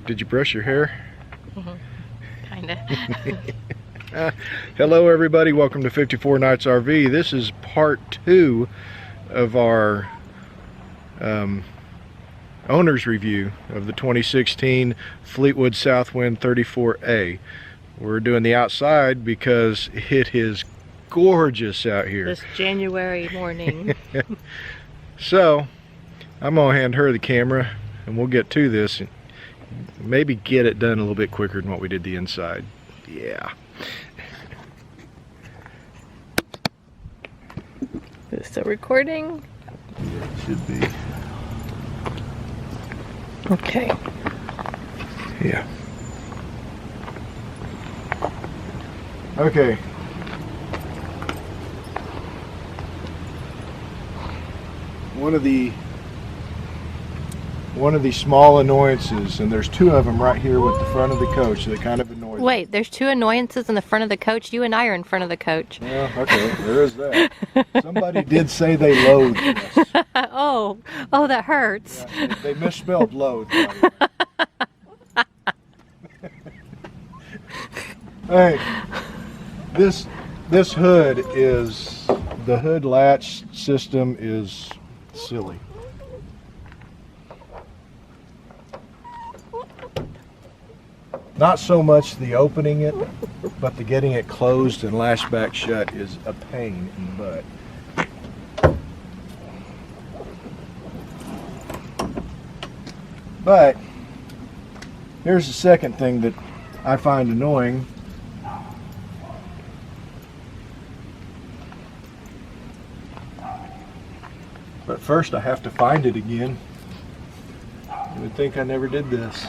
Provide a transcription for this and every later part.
Did you brush your hair? Kinda. Hello everybody, welcome to 54 Nights RV. This is part 2 of our owner's review of the 2016 Fleetwood Southwind 34A. We're doing the outside because it is gorgeous out here. This January morning. So, I'm gonna hand her the camera and we'll get to this and maybe get it done a little bit quicker than what we did the inside. Yeah. Is it still recording? Yeah, it should be. Okay. Yeah. Okay. One of the small annoyances, and there's two of them right here with the front of the coach that kind of annoy me. Wait, there's two annoyances in the front of the coach. You and I are in front of the coach. Yeah, okay, there is that. Somebody did say they loathed this. Oh, that hurts. Yeah, they misspelled loathe. Hey, this hood is, the hood latch system is silly. Not so much the opening it, but the getting it closed and lashed back shut is a pain in the butt. But here's the second thing that I find annoying. But first I have to find it again. You would think I never did this.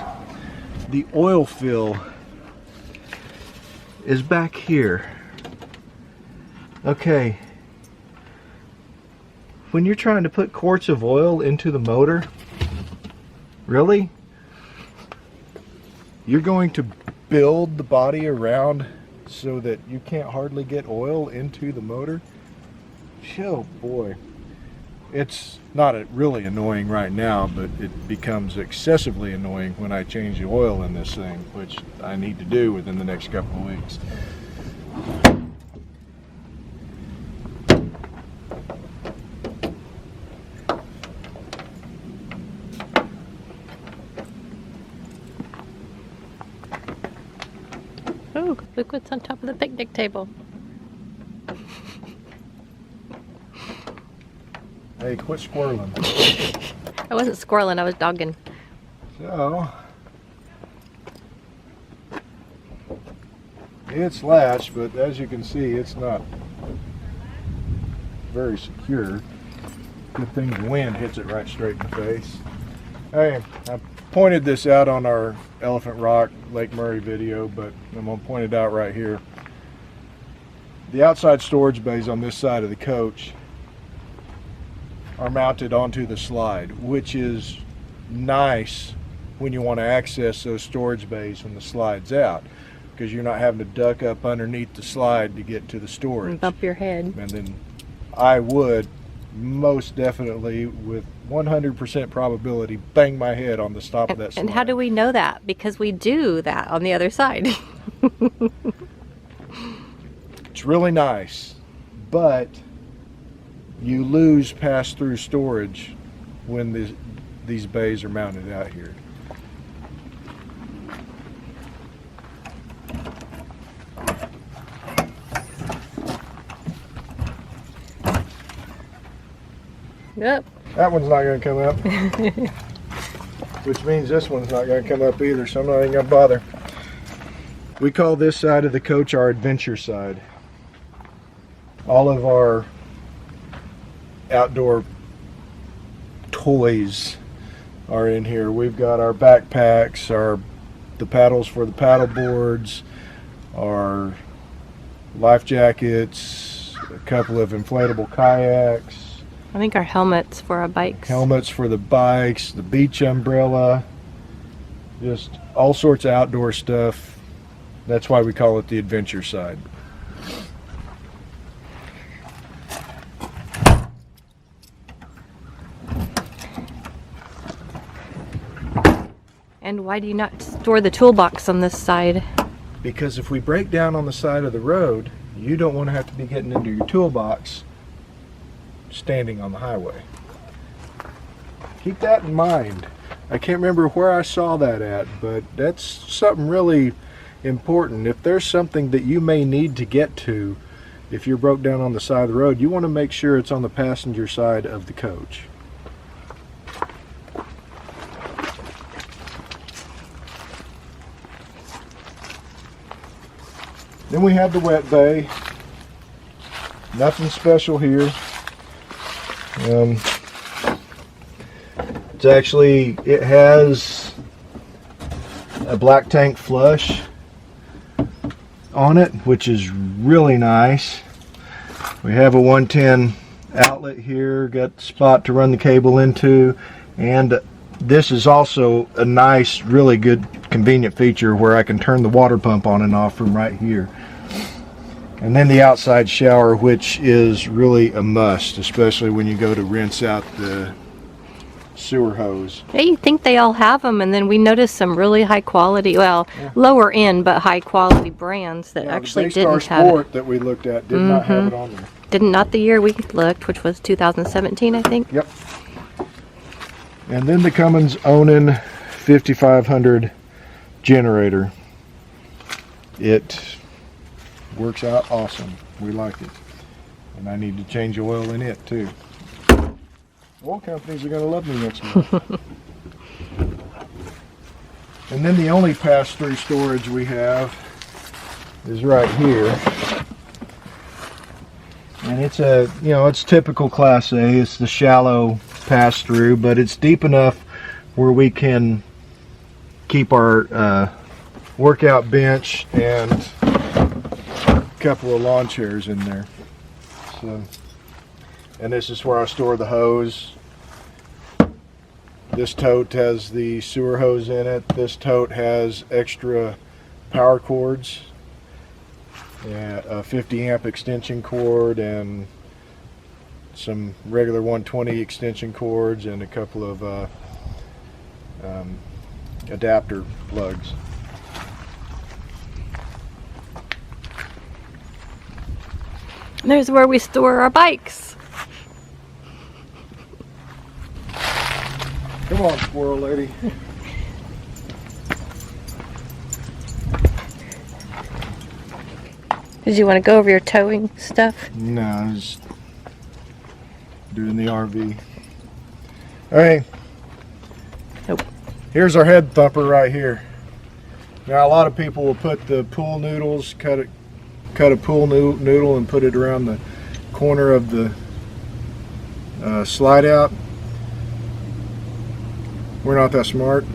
The oil fill is back here. Okay. When you're trying to put quarts of oil into the motor, really? You're going to build the body around so that you can't hardly get oil into the motor? Oh boy. It's not really annoying right now, but it becomes excessively annoying when I change the oil in this thing, which I need to do within the next couple of weeks. Oh, look what's on top of the picnic table. Hey, quit squirreling. I wasn't squirreling, I was dogging. So, it's latched, but as you can see, it's not very secure. Good thing the wind hits it right straight in the face. Hey, I pointed this out on our Elephant Rock Lake Murray video, but I'm going to point it out right here. The outside storage bays on this side of the coach are mounted onto the slide, which is nice when you want to access those storage bays when the slide's out, because you're not having to duck up underneath the slide to get to the storage. And bump your head. And then I would most definitely, with 100% probability, bang my head on the stop of that slide. And how do we know that? Because we do that on the other side. It's really nice, but you lose pass-through storage when these bays are mounted out here. Yep. That one's not going to come up. Which means this one's not going to come up either, so I'm not even going to bother. We call this side of the coach our adventure side. All of our outdoor toys are in here. We've got our backpacks, the paddles for the paddle boards, our life jackets, a couple of inflatable kayaks. I think our helmets for our bikes. Helmets for the bikes, the beach umbrella, just all sorts of outdoor stuff. That's why we call it the adventure side. And why do you not store the toolbox on this side? Because if we break down on the side of the road, you don't want to have to be getting into your toolbox standing on the highway. Keep that in mind. I can't remember where I saw that at, but that's something really important. If there's something that you may need to get to, if you're broke down on the side of the road, you want to make sure it's on the passenger side of the coach. Then we have the wet bay. Nothing special here. It has a black tank flush on it, which is really nice. We have a 110 outlet here, got the spot to run the cable into, and this is also a nice, really good, convenient feature where I can turn the water pump on and off from right here. And then the outside shower, which is really a must, especially when you go to rinse out the sewer hose. Yeah, you think they all have them, and then we noticed some really high quality, well, lower end but high quality brands that actually didn't have Sport it. that we looked at did not have it on there. Not the year we looked, which was 2017, I think. Yep. And then the Cummins Onan 5500 generator. It works out awesome. We like it. And I need to change oil in it too. Oil companies are going to love me next month. And then the only pass-through storage we have is right here. And it's it's typical Class A. It's the shallow pass-through, but it's deep enough where we can keep our workout bench and a couple of lawn chairs in there. So, and this is where I store the hose. This tote has the sewer hose in it. This tote has extra power cords, a 50 amp extension cord, and some regular 120 extension cords, and a couple of adapter plugs. There's where we store our bikes. Come on, squirrel lady. Did you want to go over your towing stuff? No, I was doing the RV. Alright. Nope. Here's our head thumper right here. Now a lot of people will put the pool noodles, cut a pool noodle and put it around the corner of the slide out. We're not that smart.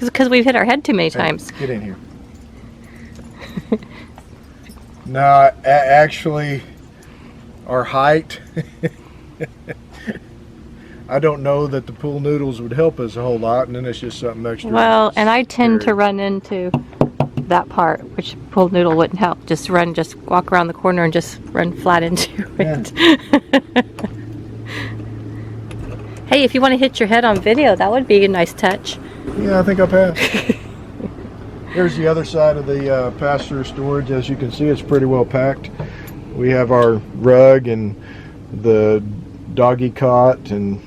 Because we've hit our head too many times. Get in here. No, actually, our height, I don't know that the pool noodles would help us a whole lot, and then it's just something extra. Well, and I tend to run into that part, which pool noodle wouldn't help. Just walk around the corner and just run flat into it. Yeah. Hey, if you want to hit your head on video, that would be a nice touch. Yeah, I think I'll pass. Here's the other side of the pass-through storage. As you can see, it's pretty well packed. We have our rug and the doggy cot and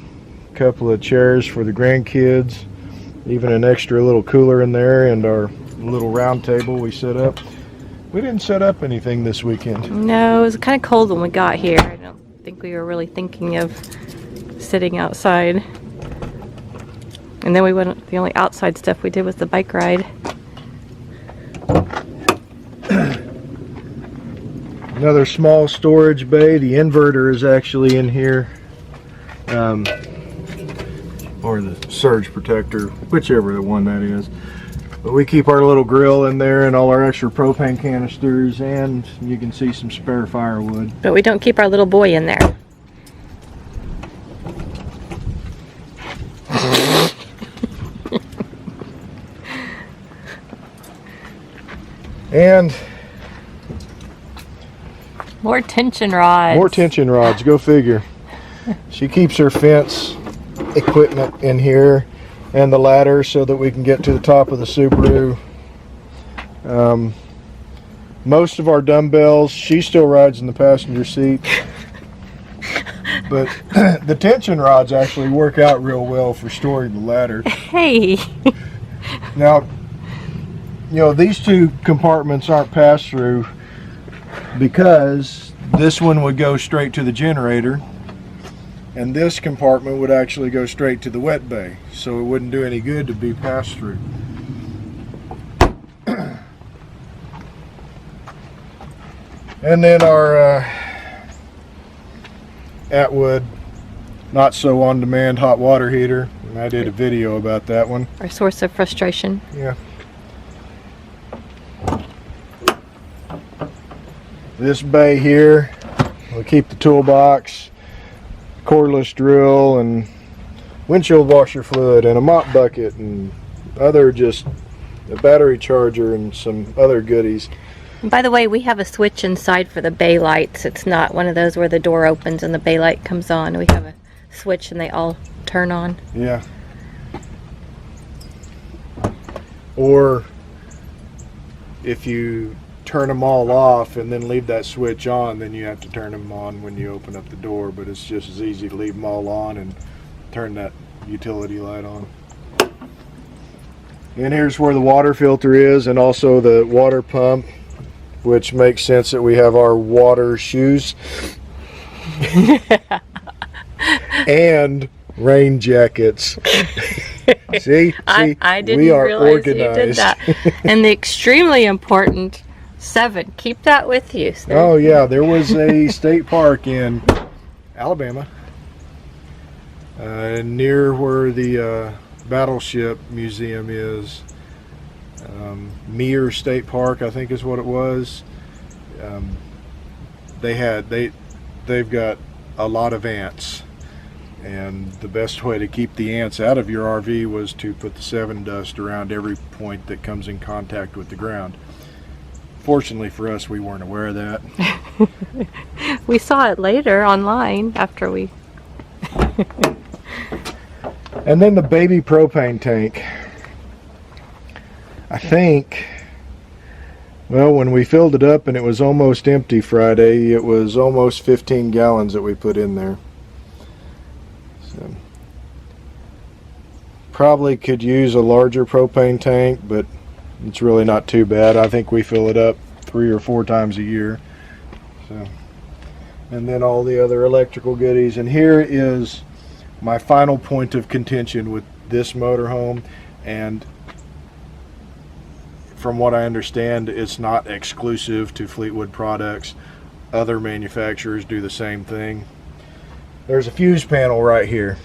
a couple of chairs for the grandkids, even an extra little cooler in there, and our little round table we set up. We didn't set up anything this weekend. No, it was kind of cold when we got here. I don't think we were really thinking of sitting outside. And then the only outside stuff we did was the bike ride. Another small storage bay. The inverter is actually in here, or the surge protector, whichever the one that is. But we keep our little grill in there and all our extra propane canisters, and you can see some spare firewood. But we don't keep our little boy in there. And more tension rods. More tension rods, go figure. She keeps her fence equipment in here, and the ladder so that we can get to the top of the Subaru. Most of our dumbbells, she still rides in the passenger seat. But the tension rods actually work out real well for storing the ladder. Hey! Now, you know, these two compartments aren't pass-through because this one would go straight to the generator, and this compartment would actually go straight to the wet bay, so it wouldn't do any good to be pass-through. And then our Atwood not so on-demand hot water heater, and I did a video about that one. Our source of frustration. Yeah. This bay here will keep the toolbox, cordless drill, and windshield washer fluid, and a mop bucket, and other, just a battery charger and some other goodies. And by the way, we have a switch inside for the bay lights. It's not one of those where the door opens and the bay light comes on. We have a switch and they all turn on. Yeah. Or if you turn them all off and then leave that switch on, then you have to turn them on when you open up the door, but it's just as easy to leave them all on and turn that utility light on. And here's where the water filter is, and also the water pump, which makes sense that we have our water shoes and rain jackets. See, I didn't we are realize organized. you did that. And the extremely important 7. Keep that with you. So Oh yeah, there was a state park in Alabama, near where the Battleship Museum is. Meir State Park, I think is what it was. They've got a lot of ants, and the best way to keep the ants out of your RV was to put the 7 dust around every point that comes in contact with the ground. Fortunately for us, we weren't aware of that. we saw it later online after we. And then the baby propane tank. I think, well, when we filled it up and it was almost empty Friday, it was almost 15 gallons that we put in there. So, probably could use a larger propane tank, but it's really not too bad. I think we fill it up 3 or 4 times a year. So, and then all the other electrical goodies. And here is my final point of contention with this motorhome, and from what I understand, it's not exclusive to Fleetwood products. Other manufacturers do the same thing. There's a fuse panel right here,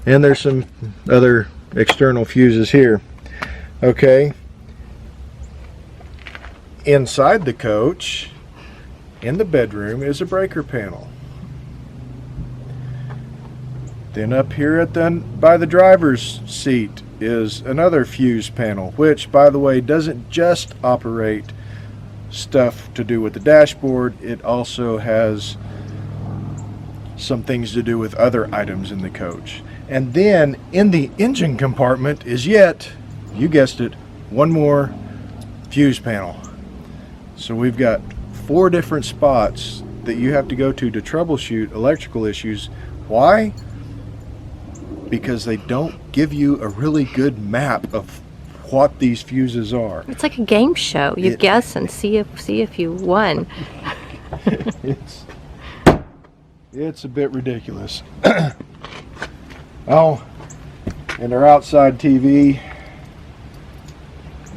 and there's some other external fuses here. Okay, inside the coach, in the bedroom, is a breaker panel. Then up here by the driver's seat is another fuse panel, which, by the way, doesn't just operate stuff to do with the dashboard. It also has some things to do with other items in the coach. And then in the engine compartment is yet, you guessed it, one more fuse panel. So we've got 4 different spots that you have to go to troubleshoot electrical issues. Why? Because they don't give you a really good map of what these fuses are. It's like a game show. You guess and see if you won. It's a bit ridiculous. Oh, and our outside TV.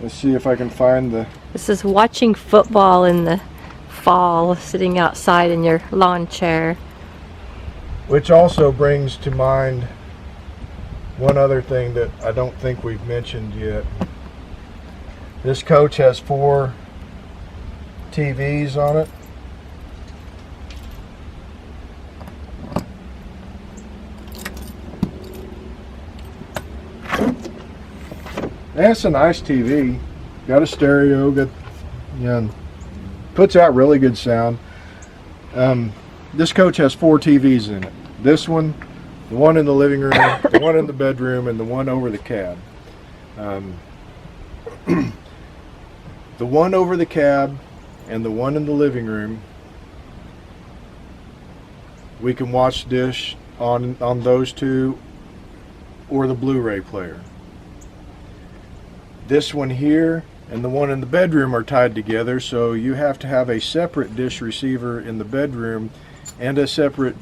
Let's see if I can find the... This is watching football in the fall, sitting outside in your lawn chair. Which also brings to mind one other thing that I don't think we've mentioned yet. This coach has 4 TVs on it. That's a nice TV. Got a stereo, puts out really good sound. This coach has 4 TVs in it. This one, the one in the living room, the one in the bedroom, and the one over the cab. The one over the cab and the one in the living room, we can watch Dish on those two or the Blu-ray player. This one here and the one in the bedroom are tied together, so you have to have a separate Dish receiver in the bedroom and a separate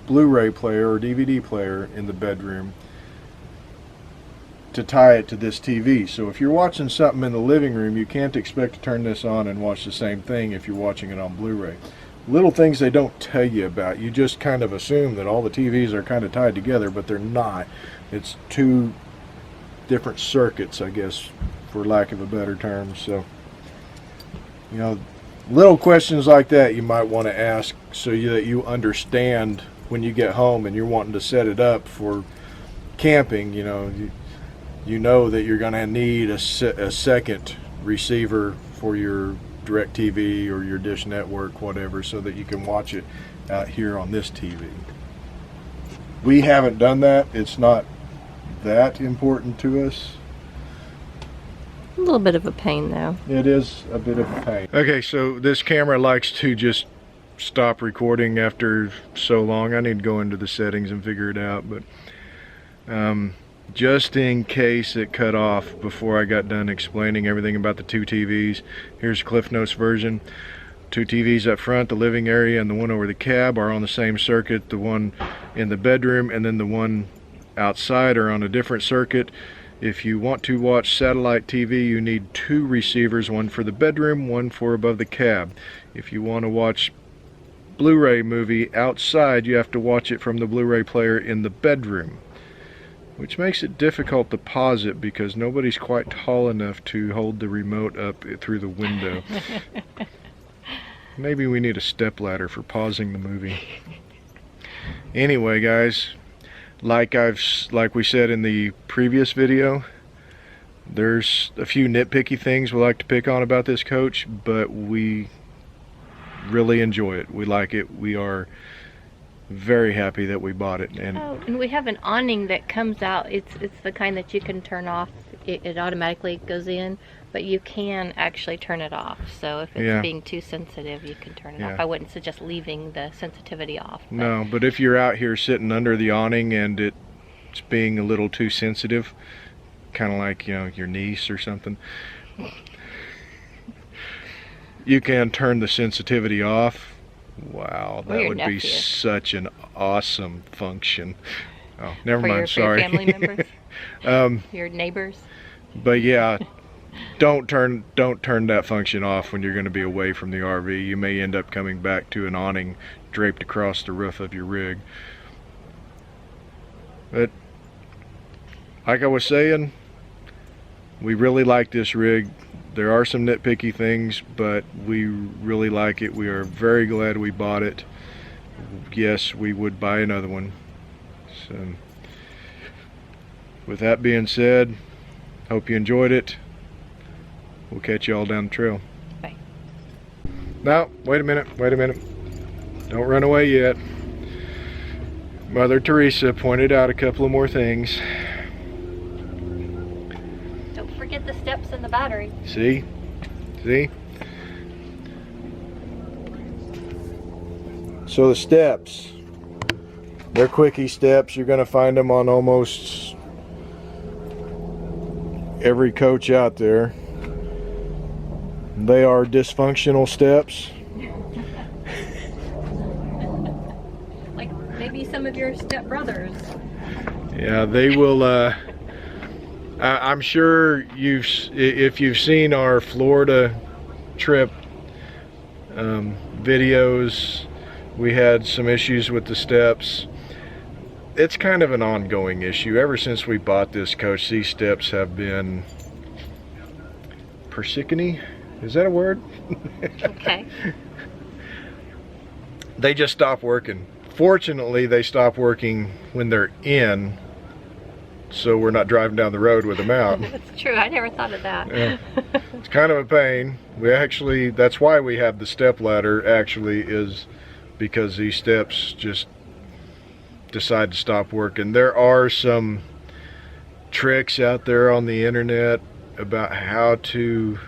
Blu-ray player or DVD player in the bedroom to tie it to this TV. So if you're watching something in the living room, you can't expect to turn this on and watch the same thing if you're watching it on Blu-ray. Little things they don't tell you about. You just kind of assume that all the TVs are kind of tied together, but they're not. It's two different circuits, I guess, for lack of a better term. So, you know, little questions like that you might want to ask so that you understand when you get home and you're wanting to set it up for camping. You know that you're going to need a second receiver for your DirecTV or your Dish Network, whatever, so that you can watch it out here on this TV. We haven't done that. It's not that important to us. A little bit of a pain though. It is a bit of a pain. Okay, so this camera likes to just stop recording after so long. I need to go into the settings and figure it out, but just in case it cut off before I got done explaining everything about the two TVs, here's Cliff Notes version. Two TVs up front, the living area and the one over the cab are on the same circuit. The one in the bedroom and then the one outside are on a different circuit. If you want to watch satellite TV, you need two receivers, one for the bedroom, one for above the cab. If you want to watch Blu-ray movie outside, you have to watch it from the Blu-ray player in the bedroom, which makes it difficult to pause it because nobody's quite tall enough to hold the remote up through the window. Maybe we need a stepladder for pausing the movie. Anyway, guys, like we said in the previous video, there's a few nitpicky things we like to pick on about this coach, but we really enjoy it. We like it. We are very happy that we bought it. And we have an awning that comes out. It's the kind that you can turn off. It automatically goes in, but you can actually turn it off. So if it's being too sensitive, you can turn it off. I wouldn't suggest leaving the sensitivity off. No, but if you're out here sitting under the awning and it's being a little too sensitive, kind of like, your niece or something, you can turn the sensitivity off. Wow, that would be such an awesome function. Oh, never mind, sorry. For your family members? Your neighbors? But yeah, don't turn that function off when you're going to be away from the RV. You may end up coming back to an awning draped across the roof of your rig. But like I was saying, we really like this rig. There are some nitpicky things, but we really like it. We are very glad we bought it. Yes, we would buy another one. So, with that being said, hope you enjoyed it. We'll catch you all down the trail. Bye. Now, wait a minute. Don't run away yet. Mother Teresa pointed out a couple of more things. Don't forget the steps and the battery. See? So the steps, they're quickie steps. You're going to find them on almost every coach out there. They are dysfunctional steps. Like maybe some of your stepbrothers. Yeah, they will. I'm sure if you've seen our Florida trip videos, we had some issues with the steps. It's kind of an ongoing issue. Ever since we bought this coach, these steps have been persicony. Is that a word? Okay. They just stop working. Fortunately, they stop working when they're in, so we're not driving down the road with them out. That's true. I never thought of that. Yeah. It's kind of a pain. That's why we have the step ladder, actually, is because these steps just decide to stop working. There are some tricks out there on the internet about how to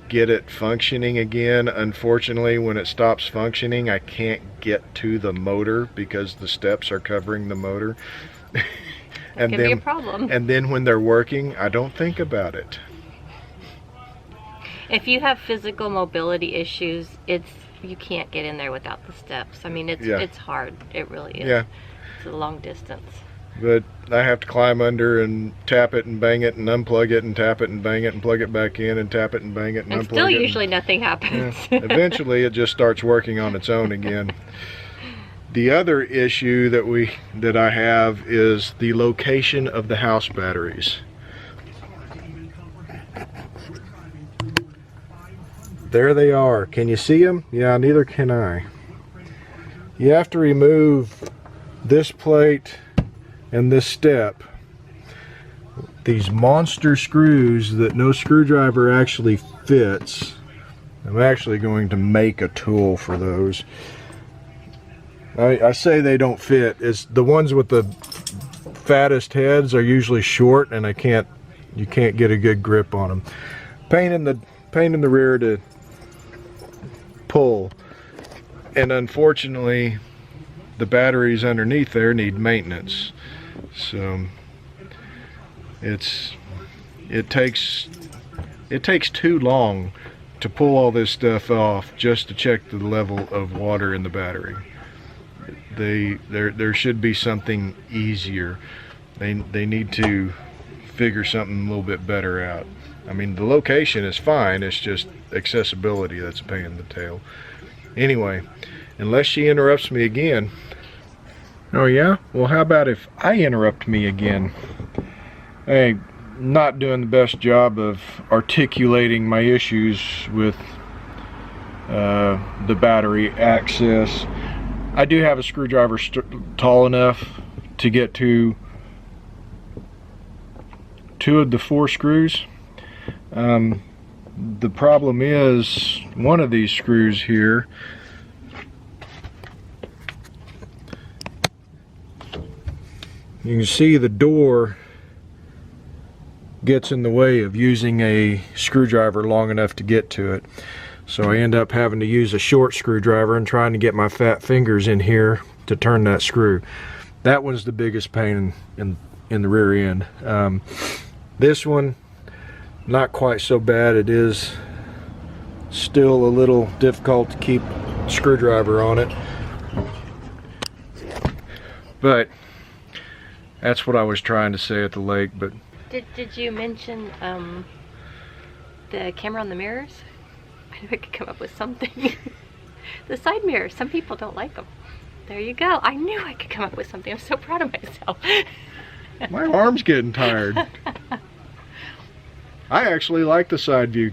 get it functioning again. Unfortunately, when it stops functioning, I can't get to the motor because the steps are covering the motor. And could be a problem. And then when they're working, I don't think about it. If you have physical mobility issues, you can't get in there without the steps. I mean, it's hard. It really is. Yeah. It's a long distance. But I have to climb under and tap it and bang it and unplug it and tap it and bang it and plug it back in and tap it and bang it and unplug it. Still usually nothing happens. Yeah. Eventually it just starts working on its own again. The other issue that I have is the location of the house batteries. There they are. Can you see them? Yeah, neither can I. You have to remove this plate and this step. These monster screws that no screwdriver actually fits. I'm actually going to make a tool for those. I say they don't fit. It's the ones with the fattest heads are usually short, and you can't get a good grip on them. Pain in the rear to pull, and unfortunately the batteries underneath there need maintenance. So it takes too long to pull all this stuff off just to check the level of water in the battery. There should be something easier. They need to figure something a little bit better out. I mean, the location is fine, it's just accessibility that's a pain in the tail. Anyway, unless she interrupts me again. Oh yeah? Well, how about if I interrupt me again? Hey, not doing the best job of articulating my issues with the battery access. I do have a screwdriver tall enough to get to 2 of the 4 screws. The problem is one of these screws here you can see the door gets in the way of using a screwdriver long enough to get to it. So I end up having to use a short screwdriver and trying to get my fat fingers in here to turn that screw. That one's the biggest pain in the rear end. This one, not quite so bad. It is still a little difficult to keep a screwdriver on it. But that's what I was trying to say at the lake. But did you mention the camera on the mirrors? I knew I could come up with something. The side mirrors, some people don't like them. There you go. I knew I could come up with something. I'm so proud of myself. My arm's getting tired. I actually like the side view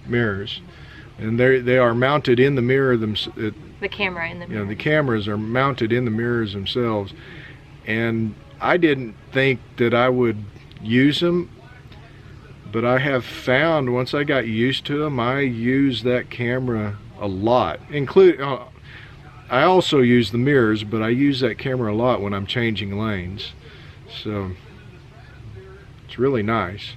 mirrors, and they are mounted in the mirror themselves. The camera in the mirror. You know, the cameras are mounted in the mirrors themselves, and I didn't think that I would use them, but I have found once I got used to them, I use that camera a lot. I also use the mirrors, but I use that camera a lot when I'm changing lanes. So it's really nice.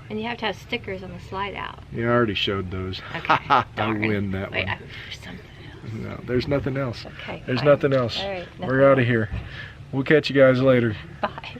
And you have to have stickers on the slide out. Yeah, I already showed those. Okay. I win that Wait, one. there's something else. No, there's nothing else. Okay. There's fine. nothing else. All right, We're out of here. We'll catch you guys later. Bye.